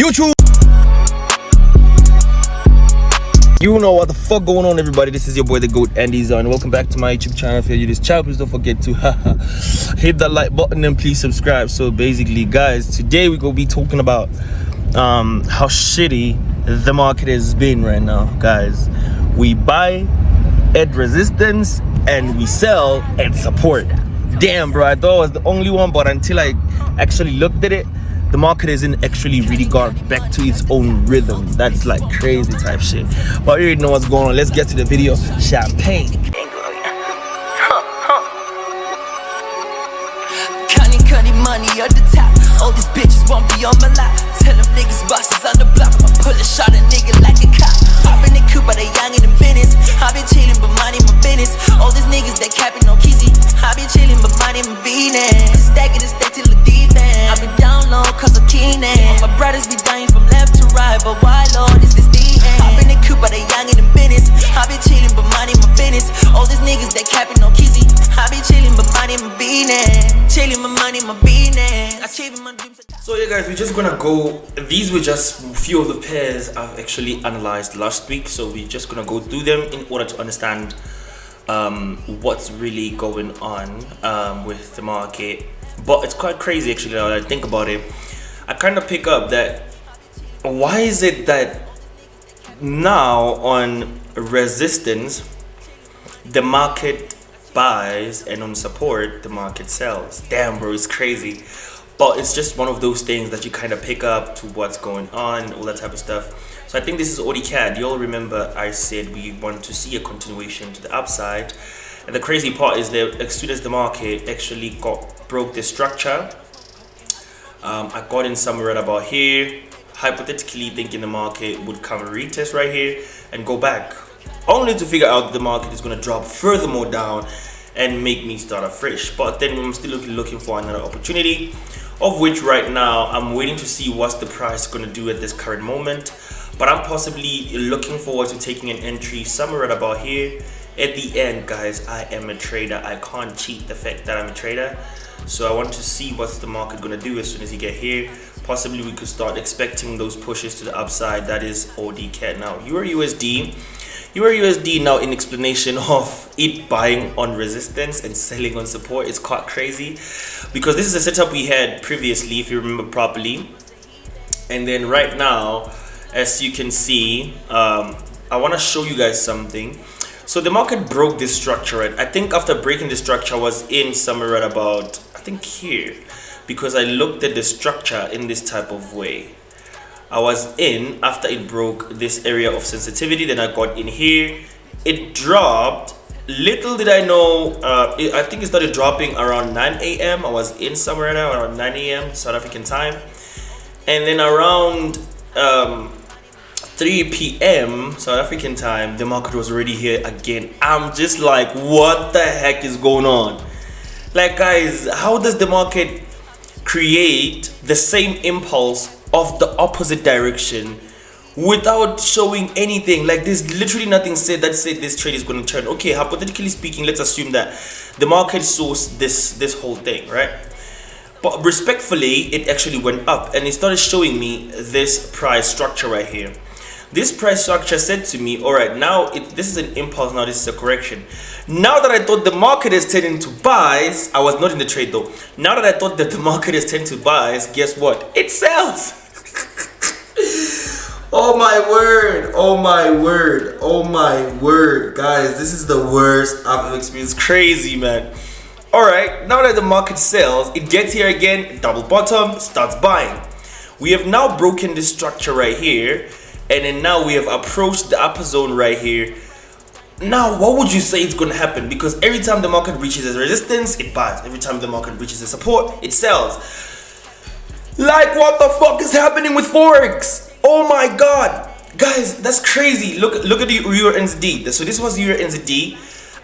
YouTube. You know what the fuck going on, everybody. This is your boy the GOAT Andy's on. Welcome back to my YouTube channel. If you're new to this channel, please don't forget to hit that like button and please subscribe. So basically, guys, today we're gonna be talking about how shitty the market has been right now. Guys, we buy at resistance and we sell at support. Damn, bro, I thought I was the only one, but until I actually looked at it, the market hasn't actually really got back to its own rhythm. That's like crazy type shit. But you already know what's going on. Let's get to the video. Champagne. Cunning money at the top. All these bitches won't be on my lap. Tell them niggas bosses on the block. I'ma pull a shot a nigga like a cop. Pop in the coupe, but they young in the business. I been chillin', but minding my business. All these niggas that capping no kizzy. I been chillin', but minding my business. Stack it and stack till the deep end. I been down low cause I'm keen. My brothers be dying from left to right, but why Lord is this the end? I been in the coupe, but they young in the business. I been chillin', but minding my business. All these niggas that capping no kizzy. I been chillin', but minding my business. Chillin' my money, my business. Achieving my dreams. So yeah, guys, we're just gonna go. These were just a few of the pairs I've actually analyzed last week. So we're just gonna go through them in order to understand what's really going on with the market. But it's quite crazy actually now that I think about it. I kind of pick up that why is it that now on resistance the market buys and on support the market sells? Damn, bro, it's crazy. But it's just one of those things that you kind of pick up to what's going on, all that type of stuff. So I think this is ODCAD. You all remember I said we want to see a continuation to the upside. And the crazy part is that as soon as the market actually broke the structure, I got in somewhere right about here, hypothetically thinking the market would come and retest right here and go back, only to figure out the market is going to drop furthermore down and make me start afresh. But then I'm still looking for another opportunity, of which right now I'm waiting to see what's the price going to do at this current moment. But I'm possibly looking forward to taking an entry somewhere right about here. At the end, guys, I am a trader. I can't cheat the fact that I'm a trader. So I want to see what's the market going to do as soon as you get here. Possibly we could start expecting those pushes to the upside. That is ODCAD. Now, USD now in explanation of it buying on resistance and selling on support is quite crazy, because this is a setup we had previously, if you remember properly. And then right now, as you can see, I want to show you guys something. So the market broke this structure, right? I think after breaking the structure, I was in somewhere right about, I think here, because I looked at the structure in this type of way. I was in after it broke this area of sensitivity, then I got in here. It dropped. Little did I know, I think it started dropping around 9 a.m. I was in somewhere now around 9 a.m. South African time. And then around 3 p.m. South African time, the market was already here again. I'm just like, what the heck is going on? Like, guys, how does the market create the same impulse of the opposite direction without showing anything? Like, there's literally nothing said that said this trade is going to turn. Okay, hypothetically speaking, let's assume that the market saw this whole thing, right? But respectfully, it actually went up and it started showing me this price structure right here. This price structure said to me, all right, now this is an impulse, now this is a correction. Now that I thought the market is turning to buys, I was not in the trade though. Now that I thought that the market is turning to buys, guess what? It sells. Oh my word, oh my word, oh my word. Guys, this is the worst I've ever experienced. Crazy, man. All right, now that the market sells, it gets here again, double bottom, starts buying. We have now broken this structure right here. And then now we have approached the upper zone right here. Now, what would you say is going to happen? Because every time the market reaches a resistance, it buys. Every time the market reaches a support, it sells. Like, what the fuck is happening with Forex? Oh my God. Guys, that's crazy. Look at the Euro NZD. So this was Euro NZD.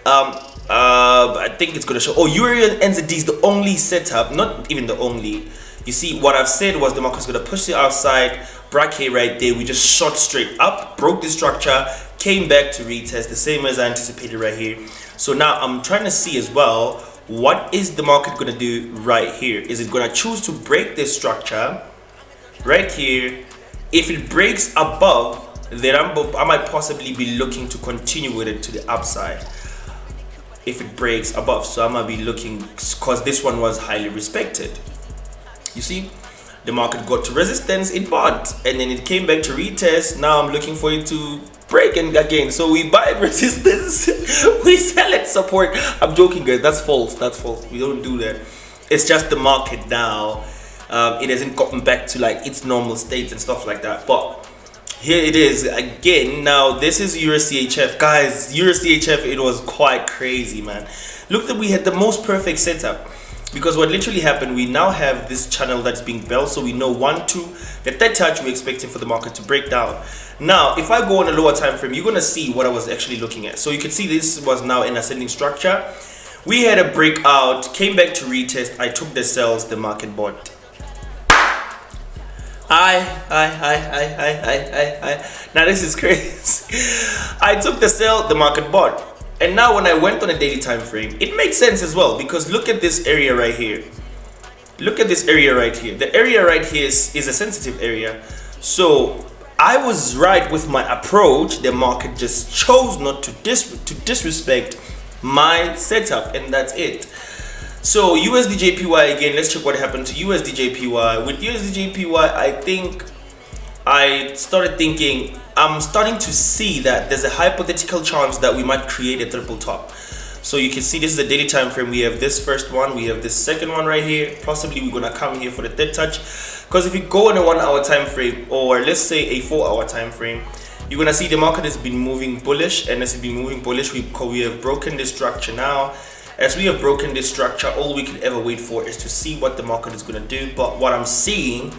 I think it's going to show. Oh, Euro NZD is the only setup, not even the only. You see, what I've said was the market's going to push the outside bracket right there. We just shot straight up, broke the structure, came back to retest, the same as I anticipated right here. So now I'm trying to see as well, what is the market going to do right here? Is it going to choose to break this structure right here If it breaks above, then I might possibly be looking to continue with it to the upside. If it breaks above, so I might be looking, because this one was highly respected. You see, the market got to resistance, it bought, and then it came back to retest. Now I'm looking for it to break and again. So we buy at resistance, we sell at support. I'm joking, guys. That's false. That's false. We don't do that. It's just the market now. It hasn't gotten back to like its normal state and stuff like that. But here it is again. Now this is USDCHF, guys. USDCHF, it was quite crazy, man. Look, that we had the most perfect setup. Because what literally happened, we now have this channel that's being built, so we know 1, 2, the third touch we're expecting for the market to break down. Now, if I go on a lower time frame, you're gonna see what I was actually looking at. So you can see this was now an ascending structure. We had a breakout, came back to retest. I took the sells, the market bought. Now this is crazy. I took the sell, the market bought. And now when I went on a daily time frame, it makes sense as well, because look at this area right here. Look at this area right here. The area right here is a sensitive area. So I was right with my approach. The market just chose not to disrespect my setup, and that's it. So USDJPY again, let's check what happened to USDJPY. With USDJPY, I think I started thinking, I'm starting to see that there's a hypothetical chance that we might create a triple top. So you can see this is a daily time frame. We have this first one, we have this second one right here. Possibly we're gonna come here for the third touch, because if you go on a 1 hour time frame, or let's say a 4 hour time frame, you're gonna see the market has been moving bullish, and as it's been moving bullish, we have broken this structure. Now as we have broken this structure, all we can ever wait for is to see what the market is gonna do. But what I'm seeing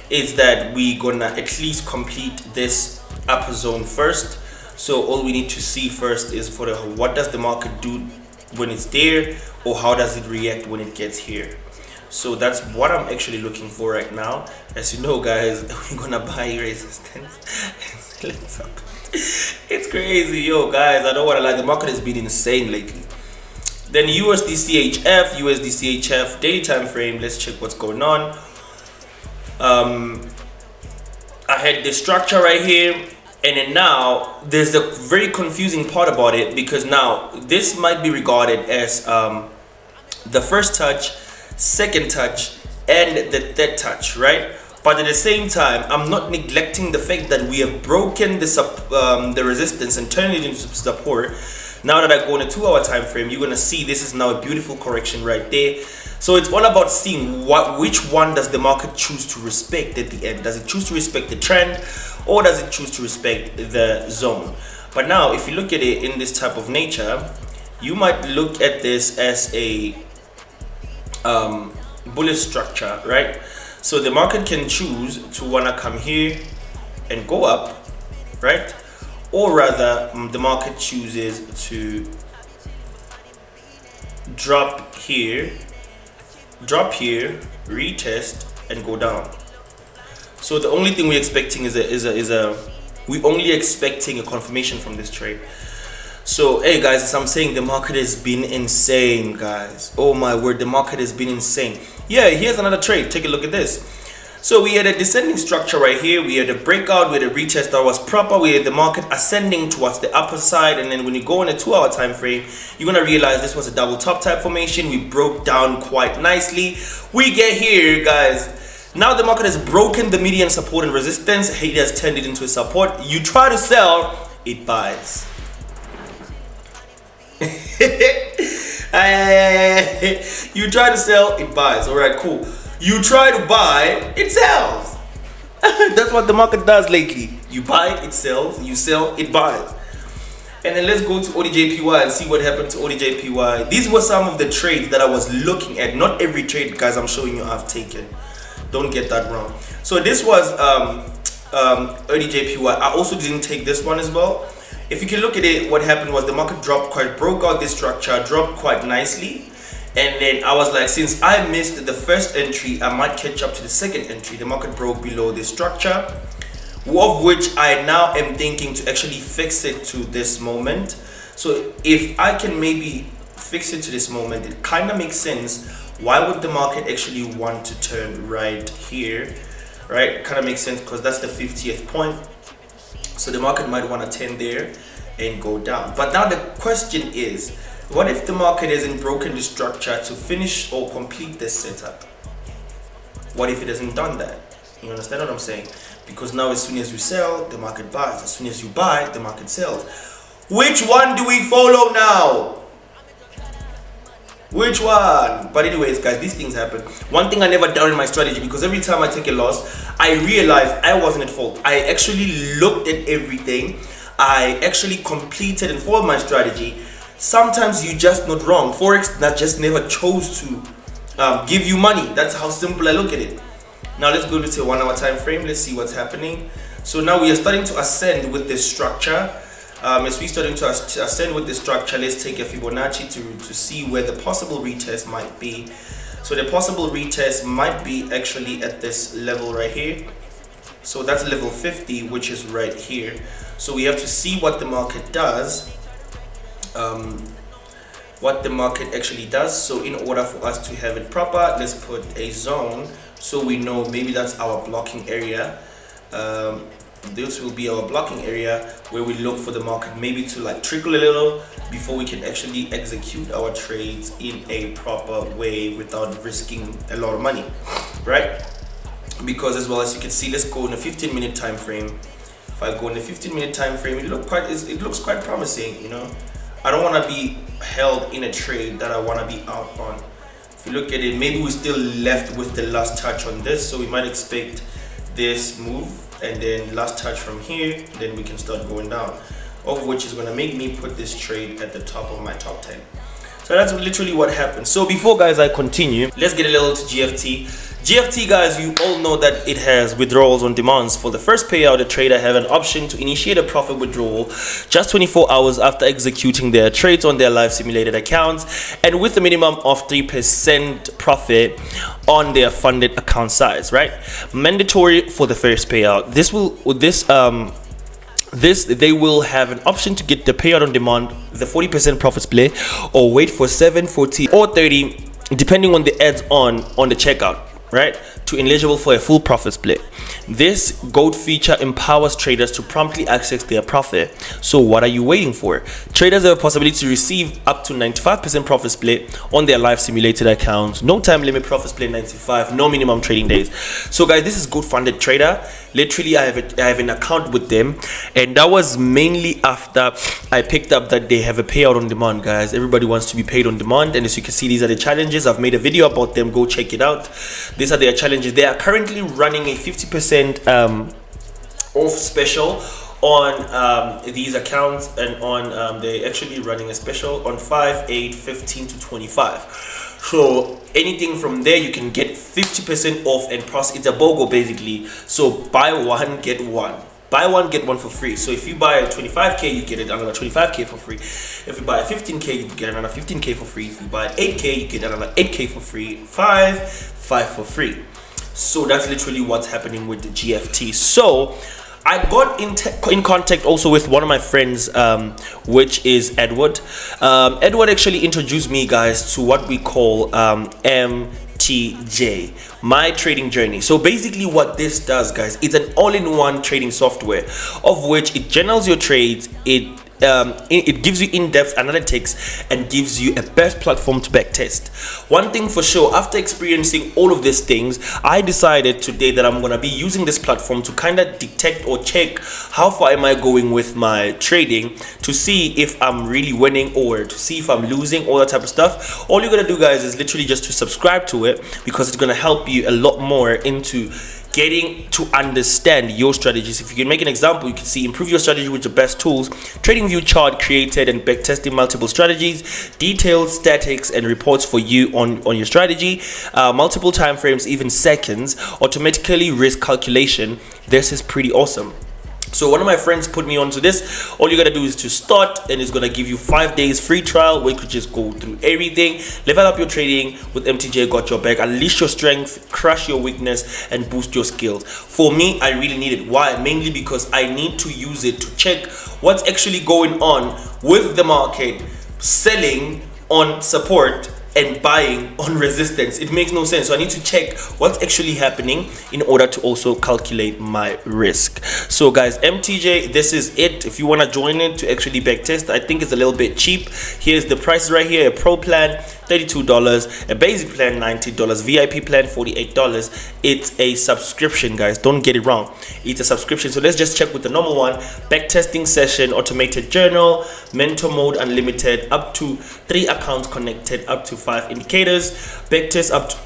is that we're gonna at least complete this upper zone first. So all we need to see first is for what does the market do when it's there, or how does it react when it gets here. So that's what I'm actually looking for right now. As you know, guys, we're gonna buy resistance. It's crazy, yo, guys. I don't want to lie, the market has been insane lately. Then USDCHF daily time frame. Let's check what's going on. I had this structure right here, and then now there's a very confusing part about it, because now this might be regarded as the first touch, second touch, and the third touch, right? But at the same time, I'm not neglecting the fact that we have broken the resistance and turned it into support. Now that I go on a 2 hour time frame, you're gonna see this is now a beautiful correction right there. So it's all about seeing which one does the market choose to respect at the end. Does it choose to respect the trend, or does it choose to respect the zone? But now if you look at it in this type of nature, you might look at this as a bullish structure, right? So the market can choose to wanna come here and go up, right? Or rather, the market chooses to drop here, retest, and go down. So the only thing we're expecting is we're only expecting a confirmation from this trade. So hey guys, as I'm saying, the market has been insane, guys. Oh my word, the market has been insane. Yeah, here's another trade. Take a look at this. So we had a descending structure right here. We had a breakout, we had a retest that was proper. We had the market ascending towards the upper side, and then when you go on a 2 hour time frame, you're gonna realize this was a double top type formation. We broke down quite nicely. We get here, guys. Now the market has broken the median support and resistance. It has turned it into a support. You try to sell, it buys. You try to sell, it buys. All right, cool. You try to buy, it sells. That's what the market does lately. You buy, it sells. You sell, it buys. And then let's go to ODJPY and see what happened to ODJPY. These were some of the trades that I was looking at. Not every trade, guys, I'm showing you I've taken. Don't get that wrong. So this was ODJPY. I also didn't take this one as well. If you can look at it, what happened was the market broke out this structure, dropped quite nicely. And then I was like, since I missed the first entry, I might catch up to the second entry. The market broke below this structure, of which I now am thinking to actually fix it to this moment. So if I can maybe fix it to this moment, it kind of makes sense. Why would the market actually want to turn right here? right? Kind of makes sense because that's the 50th point. So the market might want to tend there and go down. But now the question is, what if the market hasn't broken the structure to finish or complete this setup? What if it hasn't done that? You understand what I'm saying? Because now as soon as you sell, the market buys. As soon as you buy, the market sells. Which one do we follow now? Which one? But anyways, guys, these things happen. One thing I never done in my strategy, because every time I take a loss, I realized I wasn't at fault. I actually looked at everything. I actually completed and followed my strategy. Sometimes you're just not wrong. Forex that just never chose to give you money. That's how simple I look at it. Now let's go to a 1 hour time frame. Let's see what's happening. So now we are starting to ascend with this structure. As we're starting to ascend with this structure, let's take a Fibonacci to see where the possible retest might be. So the possible retest might be actually at this level right here. So that's level 50, which is right here. So we have to see what the market does. What the market actually does. So in order for us to have it proper, let's put a zone so we know maybe that's our blocking area. This will be our blocking area where we look for the market maybe to like trickle a little before we can actually execute our trades in a proper way without risking a lot of money, right? Because as well as you can see, let's go in a 15-minute time frame. If I go in a 15-minute time frame, it looks quite promising, you know. I don't want to be held in a trade that I want to be out on. If you look at it, maybe we're still left with the last touch on this, so we might expect this move and then last touch from here, then we can start going down, of which is going to make me put this trade at the top of my top 10. So that's literally what happened. So before, guys, I continue, let's get a little to GFT. GFT, guys, you all know that it has withdrawals on demands. For the first payout, the trader have an option to initiate a profit withdrawal just 24 hours after executing their trades on their live simulated accounts, and with a minimum of 3% profit on their funded account size, right? Mandatory for the first payout. They will have an option to get the payout on demand, the 40% profit split, or wait for 7, 40, or 30, depending on the ads on the checkout, right, to eligible for a full profit split. This gold feature empowers traders to promptly access their profit. So what are you waiting for? Traders have a possibility to receive up to 95% profit split on their live simulated accounts. No time limit profit split 95, no minimum trading days. So guys, this is Gold Funded Trader. Literally, I have an account with them, and that was mainly after I picked up that they have a payout on demand, guys. Everybody wants to be paid on demand, and as you can see, these are the challenges. I've made a video about them. Go check it out. These are their challenges. They are currently running a 50% off special on these accounts, and on they're actually running a special on 5, 8, 15 to 25. So anything from there you can get 50% off, and plus it's a BOGO basically. So buy one get one. Buy one get one for free. So if you buy a 25k, you get another 25k for free. If you buy a 15k, you get another 15k for free. If you buy 8k, you get another 8k for free. 5 for free. So that's literally what's happening with the GFT. So I got in contact also with one of my friends, which is Edward. Edward actually introduced me, guys, to what we call MTJ, my trading journey. So basically what this does, guys, it's an all-in-one trading software, of which it journals your trades, it gives you in-depth analytics, and gives you a best platform to backtest. One thing for sure, after experiencing all of these things, I decided today that I'm gonna be using this platform to kind of detect or check how far am I going with my trading, to see if I'm really winning or to see if I'm losing, all that type of stuff. All you're gonna do, guys, is literally just to subscribe to it, because it's gonna help you a lot more into getting to understand your strategies. If you can make an example, you can see improve your strategy with the best tools, trading view chart created and backtesting multiple strategies, detailed statics and reports for you on your strategy, multiple time frames, even seconds, automatically risk calculation. This is pretty awesome. So one of my friends put me onto this. All you gotta do is to start, and it's gonna give you 5 days free trial where you could just go through everything, level up your trading with MTJ. Got your back. Unleash your strength, crush your weakness, and boost your skills. For me, I really need it. Why? Mainly because I need to use it to check what's actually going on with the market, selling on support and buying on resistance. It makes no sense. So I need to check what's actually happening in order to also calculate my risk. So guys, MTJ, this is it. If you want to join it to actually backtest, I think it's a little bit cheap. Here's the prices right here. A pro plan $32, a basic plan $90, VIP plan $48. It's a subscription, guys, don't get it wrong, it's a subscription. So let's just check with the normal one. Backtesting session, automated journal, mentor mode unlimited, up to 3 accounts connected, up to 5 indicators, backtest up to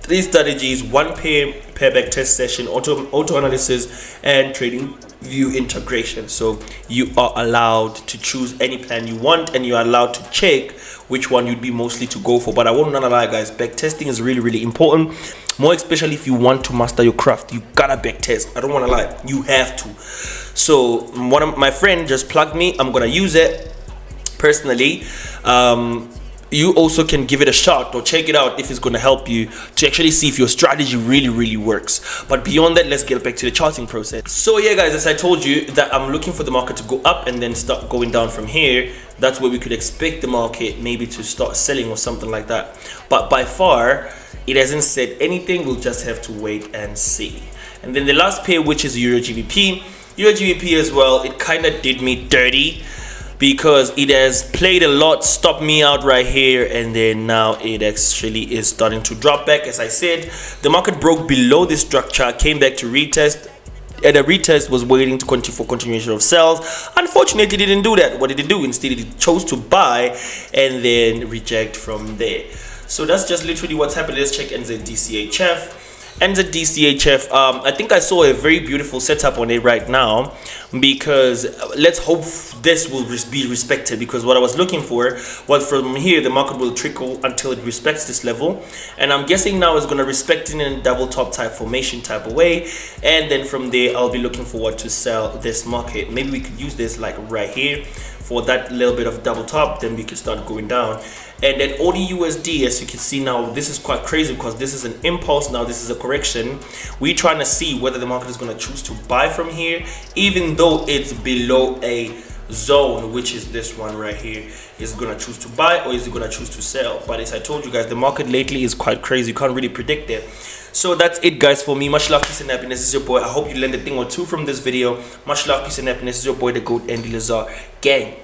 3 strategies, 1 pair backtest session, auto analysis, and trading view integration. So you are allowed to choose any plan you want, and you are allowed to check which one you'd be mostly to go for. But I won't lie, guys, backtesting is really important, more especially if you want to master your craft. You gotta backtest. I don't want to lie, you have to. So one of my friend just plugged me. I'm gonna use it personally. You also can give it a shot or check it out if it's going to help you to actually see if your strategy really works. But beyond that, let's get back to the charting process. So yeah, guys, as I told you that I'm looking for the market to go up and then start going down from here. That's where we could expect the market maybe to start selling or something like that. But by far, it hasn't said anything. We'll just have to wait and see. And then the last pair, which is Euro GBP. Euro GBP as well, it kind of did me dirty, because it has played a lot, stopped me out right here, and then now it actually is starting to drop back. As I said, the market broke below this structure, came back to retest, and a retest was waiting to continue for continuation of sales. Unfortunately, it didn't do that. What did it do? Instead, it chose to buy and then reject from there. So that's just literally what's happened. Let's check NZD USD. I think I saw a very beautiful setup on it right now, because let's hope this will be respected, because what I was looking for was from here the market will trickle until it respects this level, and I'm guessing now it's going to respect it in a double top type formation type of way, and then from there I'll be looking forward to sell this market. Maybe we could use this like right here for that little bit of double top, then we can start going down. And then USD, as you can see now, this is quite crazy because this is an impulse. Now this is a correction. We're trying to see whether the market is going to choose to buy from here, even though it's below a zone, which is this one right here. Is it going to choose to buy, or is it going to choose to sell? But as I told you guys, the market lately is quite crazy. You can't really predict it. So that's it, guys, for me. Much love, peace and happiness. This is your boy. I hope you learned a thing or two from this video. Much love, peace and happiness. This is your boy, the GOAT, Andy Lazar. Gang.